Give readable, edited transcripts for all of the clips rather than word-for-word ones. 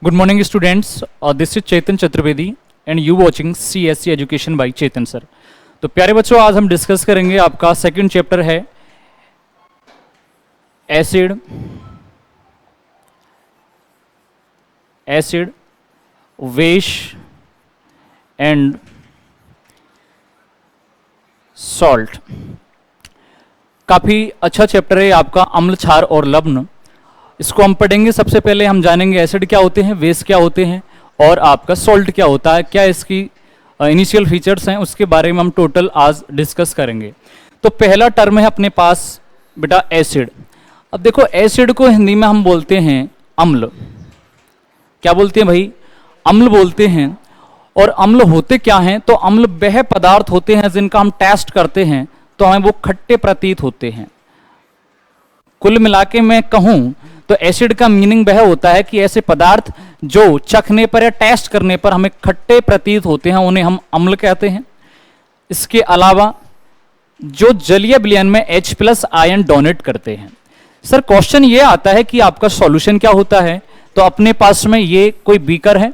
Good morning, students. This is Chetan Chaturvedi and you watching CSC Education by Chetan sir. तो प्यारे बच्चों, आज हम डिस्कस करेंगे आपका सेकंड चैप्टर है एसिड वेश एंड सॉल्ट। काफी अच्छा चैप्टर है आपका, अम्ल, क्षार और लवण। इसको हम पढ़ेंगे। सबसे पहले हम जानेंगे एसिड क्या होते हैं, बेस क्या होते हैं और आपका सॉल्ट क्या होता है, क्या इसकी इनिशियल फीचर्स हैं, उसके बारे में हम टोटल आज डिस्कस करेंगे। तो पहला टर्म है अपने पास बेटा एसिड। अब देखो, एसिड को हिंदी में हम बोलते हैं अम्ल। क्या बोलते हैं भाई? अम्ल बोलते हैं। और अम्ल होते क्या हैं? तो अम्ल वह पदार्थ होते हैं जिनका हम टेस्ट करते हैं तो हमें वो खट्टे प्रतीत होते हैं। कुल मिला के मैं कहूं तो एसिड का मीनिंग वह होता है कि ऐसे पदार्थ जो चखने पर या टेस्ट करने पर हमें खट्टे प्रतीत होते हैं उन्हें हम अम्ल कहते हैं। इसके अलावा जो जलीय विलयन में H+ आयन डोनेट करते हैं। सर क्वेश्चन ये आता है कि आपका सॉल्यूशन क्या होता है? तो अपने पास में ये कोई बीकर है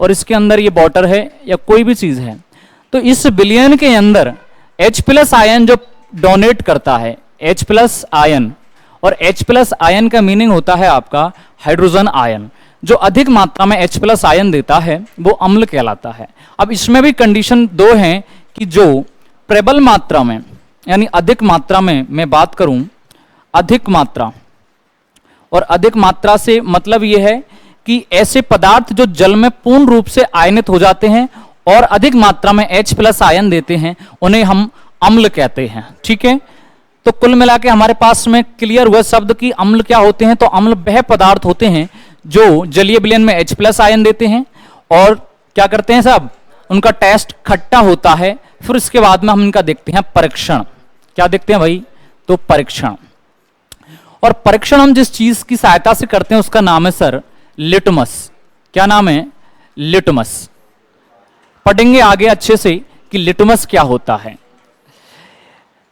और इसके अंदर ये वाटर है या कोई भी चीज है, तो इस विलयन के अंदर H+ आयन जो डोनेट करता है, H+ आयन, और H+ आयन का मीनिंग होता है आपका हाइड्रोजन आयन। जो अधिक मात्रा में H+ आयन देता है वो अम्ल कहलाता है। अब इसमें भी कंडीशन दो हैं कि जो प्रबल मात्रा में यानी अधिक मात्रा में मैं बात करूं, अधिक मात्रा, और अधिक मात्रा से मतलब ये है कि ऐसे पदार्थ जो जल में पूर्ण रूप से आयनित हो जाते हैं और अधिक मात्रा में H+ आयन देते हैं उन्हें हम अम्ल कहते हैं। ठीक है, तो कुल मिला के हमारे पास में क्लियर हुआ शब्द कि अम्ल क्या होते हैं। तो अम्ल वह पदार्थ होते हैं जो जलीय विलयन में H+ आयन देते हैं और क्या करते हैं साहब, उनका टेस्ट खट्टा होता है। फिर इसके बाद में हम इनका देखते हैं परीक्षण। क्या देखते हैं भाई? तो परीक्षण। और परीक्षण हम जिस चीज की सहायता से करते हैं उसका नाम है सर लिटमस। क्या नाम है? लिटमस। पढ़ेंगे आगे अच्छे से कि लिटमस क्या होता है।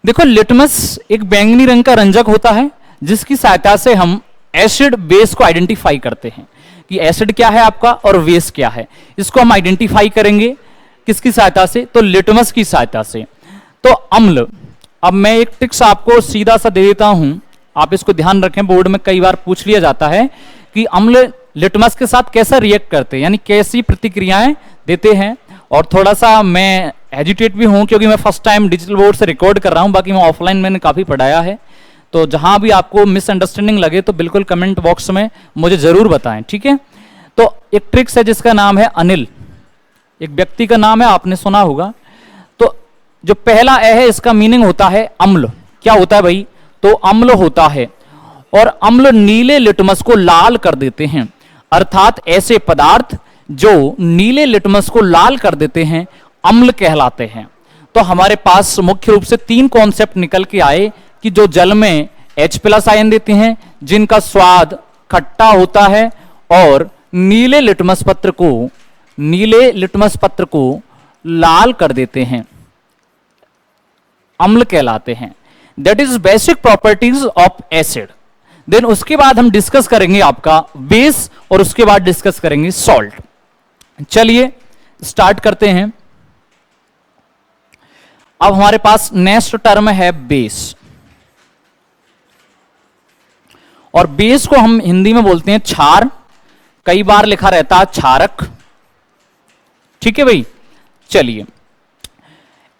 देखो, लिटमस एक बैंगनी रंग का रंजक होता है जिसकी सहायता से हम एसिड बेस को आइडेंटिफाई करते हैं कि एसिड क्या है आपका और बेस क्या है। इसको हम आइडेंटिफाई करेंगे किसकी सहायता से? तो लिटमस की सहायता से। तो अम्ल, अब मैं एक ट्रिक्स आपको सीधा सा दे देता हूं, आप इसको ध्यान रखें, बोर्ड में कई बार पूछ लिया जाता है कि अम्ल लिटमस के साथ कैसा रिएक्ट करते हैं, यानी कैसी प्रतिक्रियाएं देते हैं। और थोड़ा सा मैं हेजिटेट भी हूं क्योंकि मैं फर्स्ट टाइम डिजिटल बोर्ड से रिकॉर्ड कर रहा हूं, बाकी मैं ऑफलाइन मैंने काफी पढ़ाया है। तो जहां भी आपको मिसअंडरस्टैंडिंग लगे तो बिल्कुल कमेंट बॉक्स में मुझे जरूर बताएं। ठीक है, तो एक ट्रिक्स है जिसका नाम है अनिल, एक व्यक्ति का नाम है, आपने सुना होगा। तो जो पहला ए है इसका मीनिंग होता है अम्ल। क्या होता है भाई? तो अम्ल होता है। और अम्ल नीले लिटमस को लाल कर देते हैं, अर्थात ऐसे पदार्थ जो नीले लिटमस को लाल कर देते हैं अम्ल कहलाते हैं। तो हमारे पास मुख्य रूप से तीन कॉन्सेप्ट निकल के आए कि जो जल में H+ आयन देते हैं, जिनका स्वाद खट्टा होता है और नीले लिटमस पत्र को लाल कर देते हैं, अम्ल कहलाते हैं। That is basic properties of acid. देन उसके बाद हम डिस्कस करेंगे आपका बेस और उसके बाद डिस्कस करेंगे सॉल्ट। चलिए स्टार्ट करते हैं। अब हमारे पास नेक्स्ट टर्म है बेस, और बेस को हम हिंदी में बोलते हैं क्षार, कई बार लिखा रहता है क्षारक। ठीक है भाई, चलिए।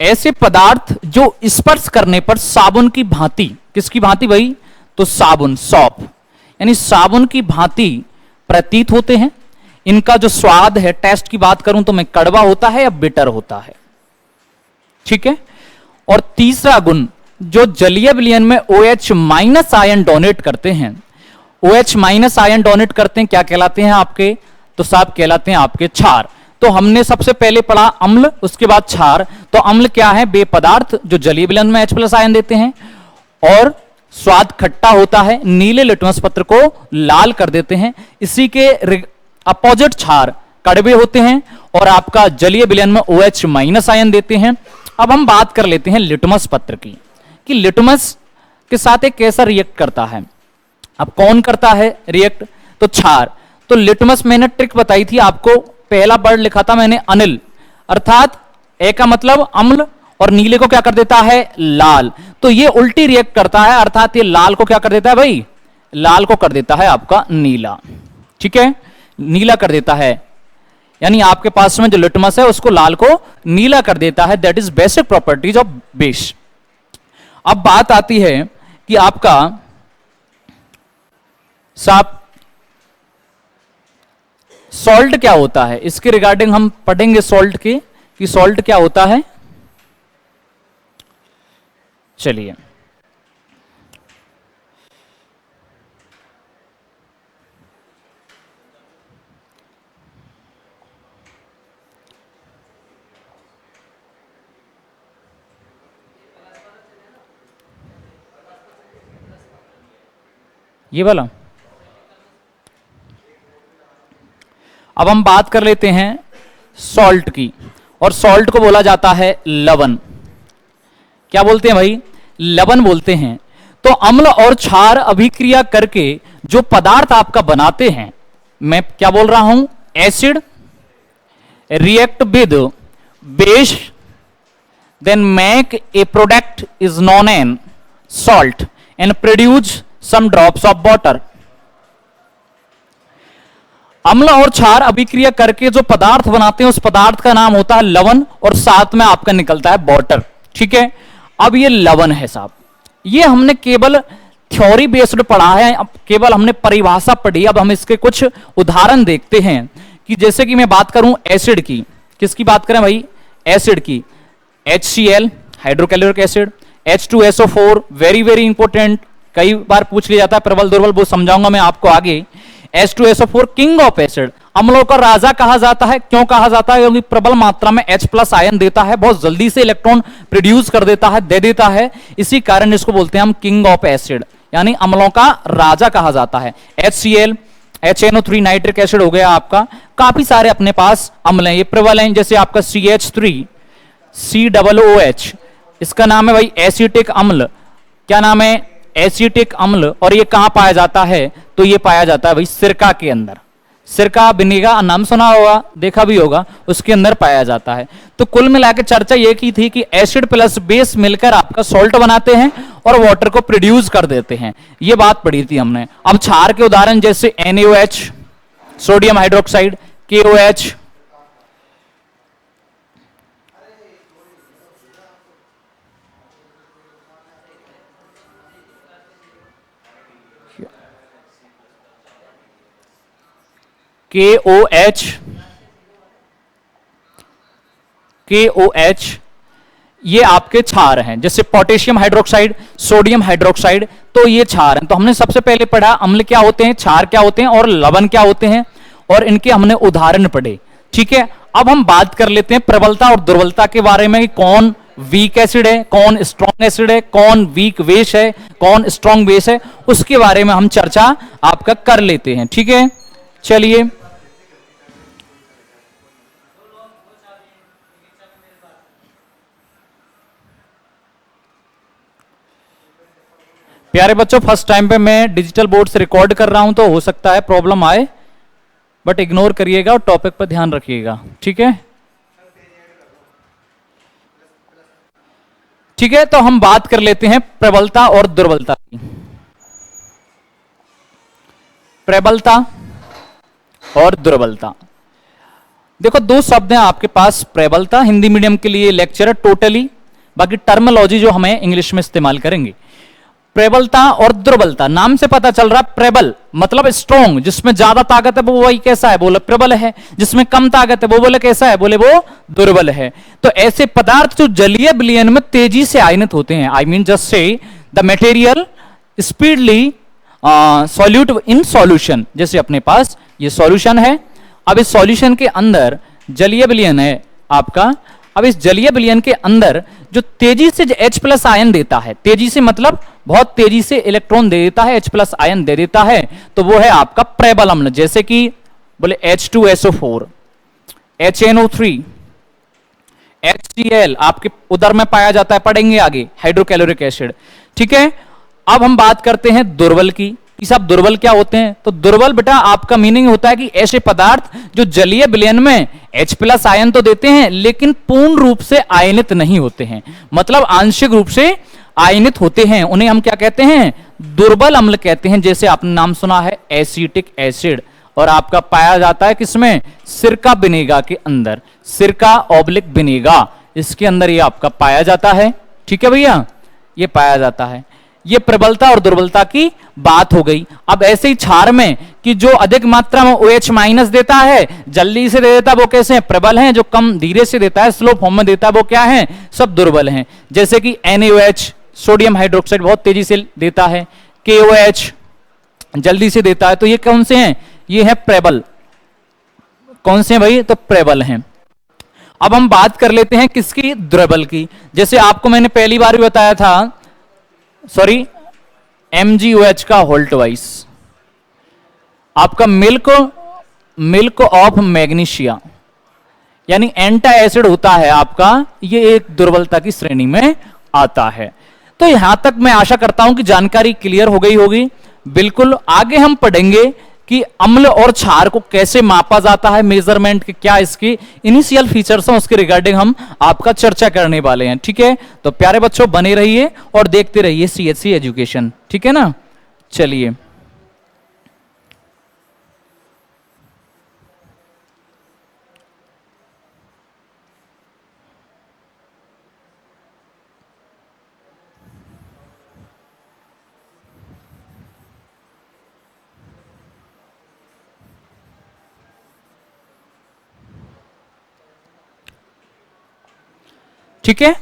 ऐसे पदार्थ जो स्पर्श करने पर साबुन की भांति, किसकी भांति भाई? तो साबुन, सॉप, यानी साबुन की भांति प्रतीत होते हैं। इनका जो स्वाद है, टेस्ट की बात करूं तो मैं कड़वा होता है या बिटर होता है। ठीक है, और तीसरा गुण, जो जलीय विलयन में OH- आयन डोनेट करते हैं, OH- आयन डोनेट करते हैं, क्या कहलाते हैं आपके? तो साहब कहलाते हैं आपके क्षार। तो हमने सबसे पहले पढ़ा अम्ल, उसके बाद क्षार। तो अम्ल क्या है? वे पदार्थ जो जलीय विलयन में H+ आयन देते हैं और स्वाद खट्टा होता है, नीले लिटमस पत्र को लाल कर देते हैं। इसी के अपोजिट क्षार कड़वे होते हैं और आपका जलीय विलयन में OH- आयन देते हैं। अब हम बात कर लेते हैं लिटमस पत्र की, कि लिटमस के साथ एक कैसा रिएक्ट करता है। अब कौन करता है रिएक्ट? तो क्षार। तो लिटमस मैंने ट्रिक बताई थी आपको, पहला वर्ड लिखा था मैंने अनिल, अर्थात ए का मतलब अम्ल और नीले को क्या कर देता है लाल, तो ये उल्टी रिएक्ट करता है, अर्थात ये लाल को क्या कर देता है भाई, लाल को कर देता है आपका नीला, ठीक है, नीला कर देता है, यानी आपके पास में जो लिटमस है उसको लाल को नीला कर देता है। That is basic properties of base. अब बात आती है कि आपका साफ सॉल्ट क्या होता है, इसके रिगार्डिंग हम पढ़ेंगे सॉल्ट की, कि सॉल्ट क्या होता है। चलिए ये वाला, अब हम बात कर लेते हैं सॉल्ट की, और सॉल्ट को बोला जाता है लवण। क्या बोलते हैं भाई, लवण बोलते हैं। तो अम्ल और क्षार अभिक्रिया करके जो पदार्थ आपका बनाते हैं, मैं क्या बोल रहा हूं, acid react with base then make a product is known an salt and produce some drops of water. अम्ल और क्षार अभिक्रिया करके जो पदार्थ बनाते हैं उस पदार्थ का नाम होता है लवण, और साथ में आपका निकलता है वाटर, ठीक है। अब ये लवण है साहब, ये हमने केवल थ्योरी बेस्ड पढ़ा है, अब केवल हमने परिभाषा पढ़ी। अब हम इसके कुछ उदाहरण देखते हैं कि जैसे कि मैं बात करूं एसिड की, किसकी बात करें भाई, एसिड की, HCl hydrochloric acid, H2SO4 very very important, कई बार पूछ लिया जाता है, प्रबल दुर्बल वो समझाऊंगा मैं आपको आगे। H2SO4 किंग ऑफ एसिड, अम्लों का राजा कहा जाता है, क्यों कहा जाता है, क्योंकि प्रबल मात्रा में H प्लस आयन देता है, बहुत जल्दी से इलेक्ट्रॉन प्रोड्यूस कर देता है, दे देता है, इसी कारण इसको बोलते हैं हम किंग ऑफ एसिड, यानी अम्लों का राजा कहा जाता है। HCl HNO3 नाइट्रिक एसिड हो गया आपका, काफी सारे अपने पास अम्ल हैं, ये प्रबल हैं, जैसे आपका CH3 COOH, इसका नाम है भाई एसिटिक अम्ल, क्या नाम है, एसिटिक अम्ल, और ये कहां पाया जाता है, तो ये पाया जाता है भाई सिरका के अंदर, सिरका विनेगर नाम सुना होगा, देखा भी होगा, उसके अंदर पाया जाता है। तो कुल मिलाकर चर्चा ये की थी कि एसिड प्लस बेस मिलकर आपका सॉल्ट बनाते हैं और वाटर को प्रोड्यूस कर देते हैं, ये बात पढ़ी थी हमने। अब क्षार के उदाहरण जैसे NaOH sodium hydroxide, KOH, KOH ये आपके क्षार हैं, जैसे पोटेशियम हाइड्रोक्साइड, सोडियम हाइड्रोक्साइड, तो ये क्षार हैं। तो हमने सबसे पहले पढ़ा अम्ल क्या होते हैं, क्षार क्या होते हैं और लवण क्या होते हैं, और इनके हमने उदाहरण पढ़े, ठीक है। अब हम बात कर लेते हैं प्रबलता और दुर्बलता के बारे में, कि कौन वीक एसिड है, कौन स्ट्रॉन्ग एसिड है, कौन वीक बेस है, कौन स्ट्रॉन्ग बेस है, उसके बारे में हम चर्चा आपका कर लेते हैं, ठीक है। चलिए प्यारे बच्चों, फर्स्ट टाइम पे मैं डिजिटल बोर्ड से रिकॉर्ड कर रहा हूं, तो हो सकता है प्रॉब्लम आए, बट इग्नोर करिएगा और टॉपिक पर ध्यान रखिएगा, ठीक है। ठीक है, तो हम बात कर लेते हैं प्रबलता और दुर्बलता की। प्रबलता और दुर्बलता, देखो दो शब्द हैं आपके पास, प्रबलता हिंदी मीडियम के लिए लेक्चर है टोटली, बाकी टर्मिनोलॉजी जो हमें इंग्लिश में इस्तेमाल करेंगे। प्रबलता और दुर्बलता, नाम से पता चल रहा, प्रबल मतलब स्ट्रॉन्ग, जिसमें ज्यादा ताकत है वो वही कैसा है, बोले प्रबल है, जिसमें कम ताकत है वो बोले कैसा है, बोले वो दुर्बल है। तो ऐसे पदार्थ जो जलीय विलयन में तेजी से आयनित होते हैं, I mean just say the material speedly solute in solution, जैसे अपने पास ये सॉल्यूशन है, अब इस सॉल्यूशन के अंदर जलीय विलयन है आपका, अब इस जलीय विलयन के अंदर जो तेजी से H प्लस आयन देता है, तेजी से मतलब बहुत तेजी से इलेक्ट्रॉन दे देता है, H प्लस आयन दे देता है, तो वो है आपका प्रबल अम्ल, जैसे कि बोले H2SO4, HNO3, HCl आपके उदर में पाया जाता है, पढ़ेंगे आगे, हाइड्रोक्लोरिक एसिड, ठीक है। अब हम बात करते हैं दुर्बल की, कि साहब दुर्बल क्या होते हैं, तो दुर्बल बेटा आपका मीनिंग होता है कि ऐसे पदार्थ जो जलीय विलयन में H+ आयन तो देते हैं लेकिन पूर्ण रूप से आयनित नहीं होते हैं, मतलब आंशिक रूप से आयनित होते हैं, उन्हें हम क्या कहते हैं, दुर्बल अम्ल कहते हैं। जैसे आपने नाम सुना है एसिटिक एसिड, और आपका पाया जाता है किसमें, सिरका विनेगा के अंदर, सिरका ऑब्लिक विनेगा, इसके अंदर ये आपका पाया जाता है। ठीक है भैया, ये पाया जाता है। ये प्रबलता और दुर्बलता की बात हो गई। अब ऐसे ही क्षार में कि जो अधिक मात्रा में OH- देता है, जल्दी से दे देता है, वो कैसे हैं, प्रबल हैं, जो कम धीरे से देता है, स्लो फॉर्म में देता है, वो क्या है, सब दुर्बल हैं। जैसे कि NaOH सोडियम हाइड्रोक्साइड बहुत तेजी से देता है, KOH जल्दी से देता है, तो ये कौन से हैं, ये है प्रबल। कौन से हैं भाई, तो प्रबल हैं। अब हम बात कर लेते हैं किसकी, दुर्बल की। जैसे आपको मैंने पहली बार भी बताया था, सॉरी, MgOH का होल्ट वाइज, आपका मिल्क ऑफ मैग्नीशिया यानी एंटा एसिड होता है आपका, ये एक दुर्बलता की श्रेणी में आता है। तो यहां तक मैं आशा करता हूं कि जानकारी क्लियर हो गई होगी। बिल्कुल आगे हम पढ़ेंगे कि अम्ल और क्षार को कैसे मापा जाता है, मेजरमेंट के क्या इसके इनिशियल फीचर्स हैं, उसके रिगार्डिंग हम आपका चर्चा करने वाले हैं। ठीक है, तो प्यारे बच्चों बने रहिए और देखते रहिए CHC एजुकेशन। ठीक है ना, चलिए ठीक है,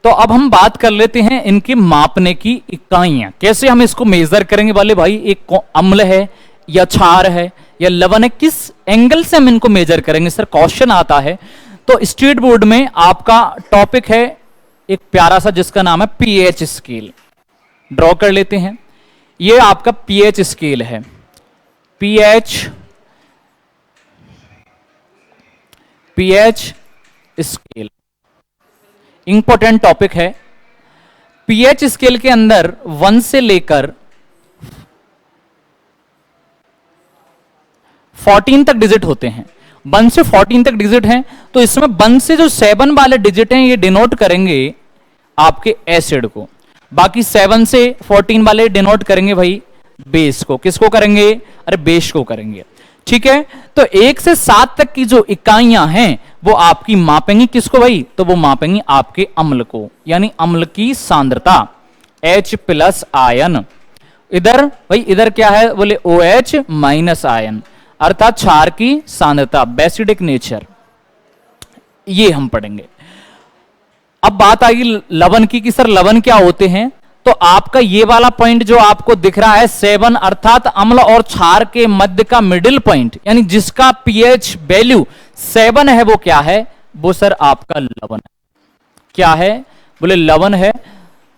तो अब हम बात कर लेते हैं इनके मापने की इकाइयां, कैसे हम इसको मेजर करेंगे वाले भाई, एक अम्ल है या क्षार है या लवण है, किस एंगल से हम इनको मेजर करेंगे, सर क्वेश्चन आता है। तो स्टेट बोर्ड में आपका टॉपिक है एक प्यारा सा जिसका नाम है पीएच स्केल, ड्रॉ कर लेते हैं। ये आपका पीएच स्केल है, पीएच स्केल इंपॉर्टेंट टॉपिक है। पीएच स्केल के अंदर 1 से लेकर 14 तक डिजिट होते हैं, 1 से 14 तक डिजिट हैं। तो इसमें 1 से जो 7 वाले डिजिट हैं ये डिनोट करेंगे आपके एसिड को, बाकी 7 से 14 वाले डिनोट करेंगे भाई बेस को। किसको करेंगे, अरे बेस को करेंगे। ठीक है, तो 1 से 7 तक की जो इकाइयां हैं वो आपकी मापेंगी किसको भाई, तो वो मापेंगी आपके अम्ल को, यानी अम्ल की सांद्रता H+ आयन। इधर भाई इधर क्या है, बोले OH- आयन, अर्थात क्षार की सांद्रता, बेसिडिक नेचर, ये हम पढ़ेंगे। अब बात आएगी लवण की कि सर लवण क्या होते हैं। तो आपका ये वाला पॉइंट जो आपको दिख रहा है 7, अर्थात अम्ल और क्षार के मध्य का मिडिल पॉइंट, यानी जिसका पीएच वैल्यू 7 है, वो क्या है, वो सर आपका लवण है। क्या है, बोले लवण है।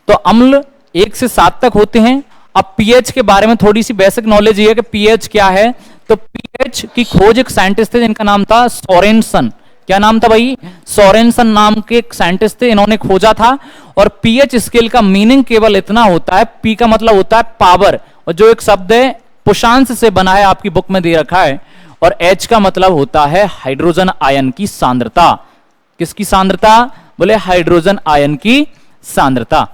तो अम्ल 1 से 7 तक होते हैं। अब पीएच के बारे में थोड़ी सी बेसिक नॉलेज ये है कि पीएच क्या है। तो पीएच की खोज एक साइंटिस्ट थे जिनका नाम था सोरेनसन। क्या नाम था भाई, सोरेनसन नाम के एक साइंटिस्ट थे, इन्होंने खोजा था। और पीएच स्केल का मीनिंग केवल इतना होता है, पी का मतलब होता है पावर, और जो एक शब्द है पुशांश से बना है, आपकी बुक में दे रखा है, और एच का मतलब होता है हाइड्रोजन आयन की सांद्रता। किसकी सांद्रता, बोले हाइड्रोजन आयन की सांद्रता।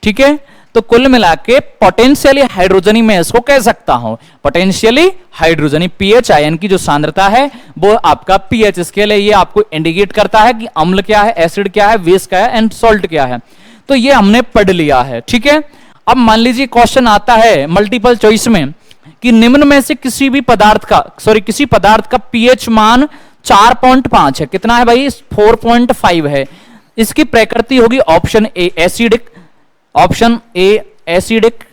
ठीक है, तो कुल मिला के पोटेंशियली हाइड्रोजनी में इसको कह सकता हूं, पोटेंशियली हाइड्रोजनी। पीएच आयन की जो सांद्रता है वो आपका पीएच स्केल है, ये आपको इंडिकेट करता है कि अम्ल क्या है, एसिड क्या है, बेस क्या है एंड सॉल्ट क्या है। तो ये हमने पढ़ लिया है। ठीक है, अब मान लीजिए क्वेश्चन आता है मल्टीपल चॉइस में कि निम्न में से किसी पदार्थ का पीएच मान 4.5 है। कितना है भाई, 4.5 है। इसकी प्रकृति होगी option A acidic, option A acidic,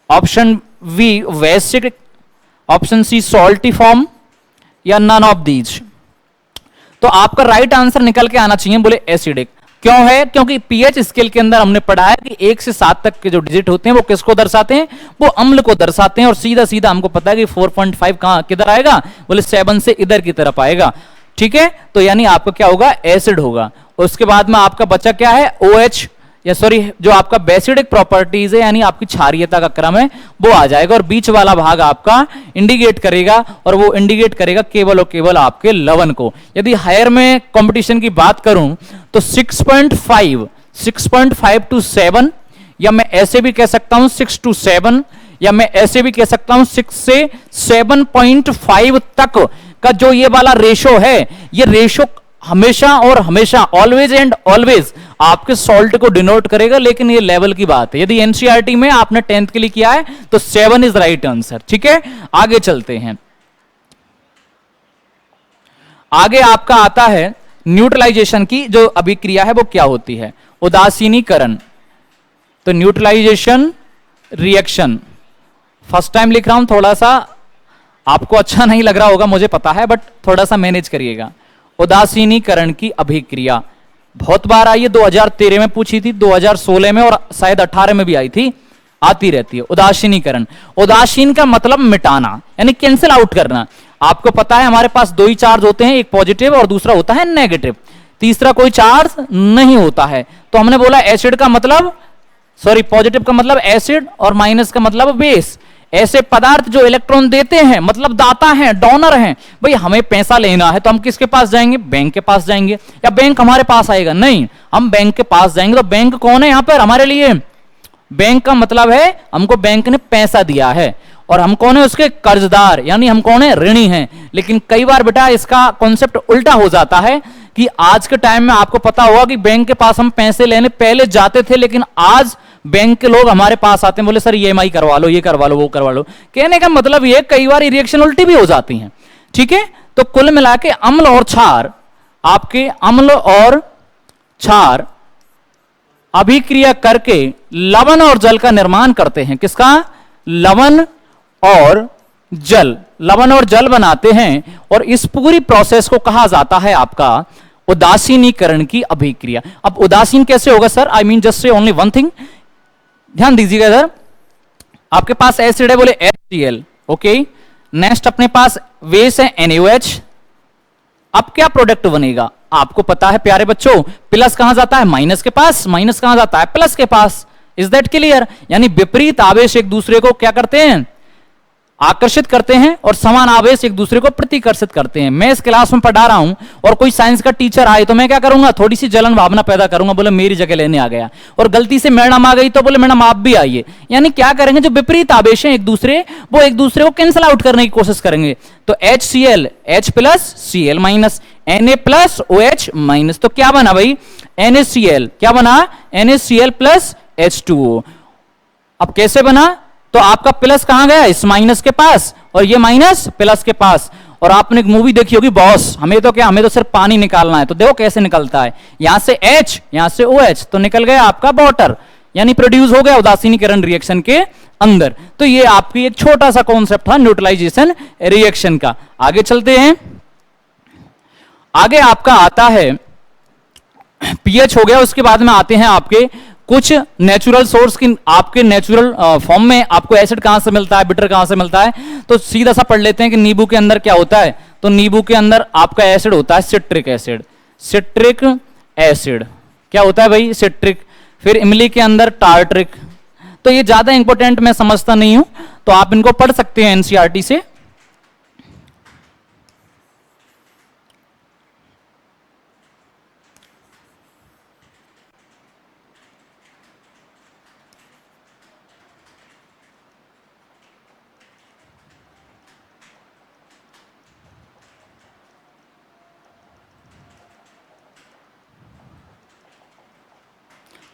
option B basic, option C saltiform, या नन ऑफ दीज। तो आपका राइट आंसर निकल के आना चाहिए, बोले एसिडिक। क्यों है, क्योंकि पीएच स्केल के अंदर हमने पढ़ा है कि 1 से 7 तक के जो डिजिट होते हैं वो किसको दर्शाते हैं, वो अम्ल को दर्शाते हैं। और सीधा सीधा हमको पता है कि 4.5 कहां किधर आएगा, बोले 7 से इधर की तरफ आएगा। ठीक है, तो यानी आपका क्या होगा, एसिड होगा। उसके बाद में आपका बचा क्या है, OH, या सॉरी जो आपका बेसिडिक प्रॉपर्टीज है यानी आपकी क्षारीयता का क्रम है वो आ जाएगा, और बीच वाला भाग आपका इंडिकेट करेगा, और वो इंडिकेट करेगा केवल और केवल आपके लवण को। यदि हायर में कंपटीशन की बात करूं तो 6.5 टू 7, या मैं ऐसे भी कह सकता हूं 6 टू 7, या मैं ऐसे भी कह सकता हूं 6 से 7.5 तक का जो ये वाला रेशो है, ये रेशो हमेशा और हमेशा ऑलवेज एंड ऑलवेज आपके सॉल्ट को डिनोट करेगा, लेकिन ये लेवल की बात है। यदि एनसीईआरटी में आपने 10th के लिए किया है तो 7 इज राइट आंसर। ठीक है, आगे चलते हैं। आगे आपका आता है न्यूट्रलाइजेशन की जो अभिक्रिया है वो क्या होती है, उदासीनीकरण। तो न्यूट्रलाइजेशन रिएक्शन, फर्स्ट टाइम लिख रहा हूं, थोड़ा सा आपको अच्छा नहीं लग रहा होगा मुझे पता है, बट थोड़ा सा मैनेज करिएगा। उदासीनीकरण की अभिक्रिया बहुत बार आई है, 2013 में पूछी थी, 2016 में और शायद 18 में भी आई थी, आती रहती है। उदासीनीकरण, उदासीन का मतलब मिटाना यानी कैंसिल आउट करना। आपको पता है हमारे पास दो ही चार्ज होते हैं, एक पॉजिटिव और दूसरा होता है नेगेटिव, तीसरा कोई चार्ज नहीं होता है। तो हमने बोला एसिड का मतलब, सॉरी पॉजिटिव का मतलब एसिड और माइनस का मतलब बेस। ऐसे पदार्थ जो इलेक्ट्रॉन देते हैं मतलब दाता हैं, डोनर हैं। भाई हमें पैसा लेना है तो हम किसके पास जाएंगे, बैंक के पास जाएंगे, या बैंक हमारे पास आएगा, नहीं हम बैंक के पास जाएंगे। तो बैंक कौन है यहां पर हमारे लिए, बैंक का मतलब है हमको बैंक ने पैसा दिया है, और हम कौन है उसके कर्जदार, यानी हम कौन है ऋणी हैं। लेकिन कई बार बेटा इसका कॉन्सेप्ट उल्टा हो जाता है कि आज के टाइम में आपको पता होगा कि बैंक के पास हम पैसे लेने पहले जाते थे, लेकिन आज बैंक के लोग हमारे पास आते हैं, बोले सर ईएमआई करवा लो, ये करवा लो, वो करवा लो। कहने का मतलब ये कई बार रिएक्शन उल्टी भी हो जाती हैं। ठीक है, तो कुल मिला के अम्ल और क्षार, आपके अम्ल और क्षार अभिक्रिया करके लवण और जल का निर्माण करते हैं। किसका, लवण और जल, लवण और जल बनाते हैं, और इस पूरी प्रोसेस को कहा जाता है आपका उदासीनीकरण की अभिक्रिया। अब उदासीन कैसे होगा सर, आई मीन जस्ट से ओनली वन थिंग, ध्यान दीजिएगा इधर। आपके पास एसिड है बोले HCl, ओके, नेक्स्ट अपने पास बेस है NaOH। अब क्या प्रोडक्ट बनेगा आपको पता है प्यारे बच्चों, प्लस कहां जाता है माइनस के पास, माइनस कहां जाता है प्लस के पास। इज दैट क्लियर, यानी विपरीत आवेश एक दूसरे को क्या करते हैं, आकर्षित करते हैं, और समान आवेश एक दूसरे को प्रतिकर्षित करते हैं। मैं इस क्लास में पढ़ा रहा हूं और कोई साइंस का टीचर आए तो मैं क्या करूंगा, थोड़ी सी जलन भावना पैदा करूंगा, बोले मेरी जगह लेने आ गया, और गलती से मैडम आ गई तो बोले मैडम आप भी आइए। यानी क्या करेंगे, जो विपरीत आवेश हैं एक दूसरे, वो एक दूसरे को कैंसिल आउट करने की कोशिश करेंगे। तो HCl H plus Cl minus, Na plus OH minus, तो क्या बना भाई NaCl, क्या बना NaCl प्लस H2O। अब कैसे बना, तो आपका प्लस कहां गया, इस माइनस के पास, और ये माइनस प्लस के पास। और आपने एक मूवी देखी होगी बॉस, हमें तो क्या, हमें तो सिर्फ पानी निकालना है, तो देखो कैसे निकलता है, यहां से H यहां से OH, तो निकल गया आपका वाटर, यानी प्रोड्यूस हो गया उदासीनीकरण रिएक्शन के अंदर। तो ये आपकी एक छोटा सा कॉन्सेप्ट था न्यूट्रलाइजेशन रिएक्शन का। आगे चलते हैं, आगे आपका आता है पीएच हो गया, उसके बाद में आते हैं आपके कुछ नेचुरल सोर्स की, आपके नेचुरल फॉर्म में आपको एसिड कहां से मिलता है, बिटर कहां से मिलता है। तो सीधा सा पढ़ लेते हैं कि नींबू के अंदर क्या होता है। तो नींबू के अंदर आपका एसिड होता है सिट्रिक एसिड, सिट्रिक एसिड क्या होता है भाई, सिट्रिक। फिर इमली के अंदर टार्ट्रिक। तो ये ज्यादा इंपॉर्टेंट मैं समझता नहीं हूं, तो आप इनको पढ़ सकते हैं एनसीईआरटी से।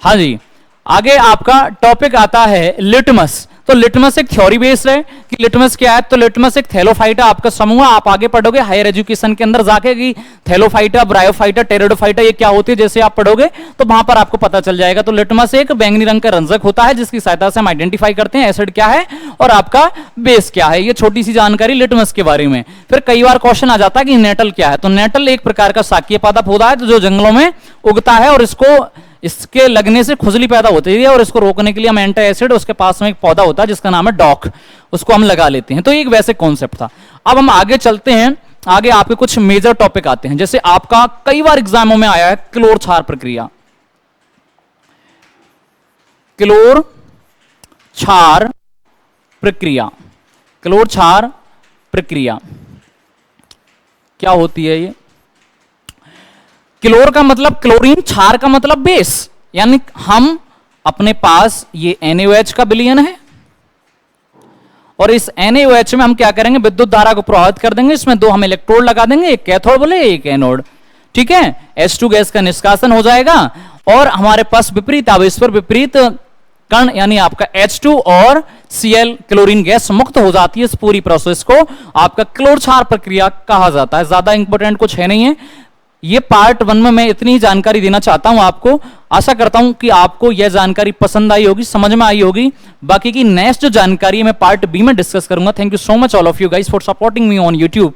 हाँ जी, आगे आपका टॉपिक आता है लिटमस। तो लिटमस एक थ्योरी बेस्ड है कि लिटमस क्या है। तो लिटमस एक थैलोफाइटा आपका समूह, आप आगे पढ़ोगे हायर एजुकेशन के अंदर जाके कि थैलोफाइटा, ब्रायोफाइटा, टेरिडोफाइटा ये क्या होती है, जैसे आप पढ़ोगे तो वहां पर आपको पता चल जाएगा। तो लिटमस एक बैंगनी रंग का रंजक होता है जिसकी सहायता से हम आइडेंटिफाई करते हैं एसिड क्या है और आपका बेस क्या है। ये छोटी सी जानकारी लिटमस के बारे में। फिर कई बार क्वेश्चन आ जाता है कि नेटल क्या है। तो नेटल एक प्रकार का शाकीय पादप होता है जो जंगलों में उगता है, और इसके लगने से खुजली पैदा होती है, और इसको रोकने के लिए हम एंटी एसिड, उसके पास में एक पौधा होता है जिसका नाम है डॉक, उसको हम लगा लेते हैं। तो एक वैसे कॉन्सेप्ट था। अब हम आगे चलते हैं, आगे आपके कुछ मेजर टॉपिक आते हैं। जैसे आपका कई बार एग्जामों में आया है क्लोर क्षार प्रक्रिया। क्लोर क्षार प्रक्रिया। क्लोर क्षार प्रक्रिया क्या होती है? ये क्लोर का मतलब क्लोरीन, क्षार का मतलब बेस, यानी हम अपने पास ये NaOH का विलयन है और इस NaOH में हम क्या करेंगे, विद्युत धारा को प्रभावित कर देंगे, इसमें दो हम इलेक्ट्रोड लगा देंगे, एक कैथोड बोले एक एनोड, ठीक है। H2 गैस का निष्कासन हो जाएगा और हमारे पास विपरीत आवेश पर विपरीत कण यानी आपका H2 और Cl क्लोरीन गैस मुक्त हो जाती है। इस पूरी प्रोसेस को आपका क्लोर क्षार प्रक्रिया कहा जाता है। ज्यादा इंपॉर्टेंट कुछ है नहीं है, ये पार्ट 1 में मैं इतनी ही जानकारी देना चाहता हूं आपको। आशा करता हूं कि आपको यह जानकारी पसंद आई होगी, समझ में आई होगी। बाकी की नेक्स्ट जो जानकारी है मैं पार्ट B में डिस्कस करूंगा। Thank you so much all of you guys for supporting me on YouTube.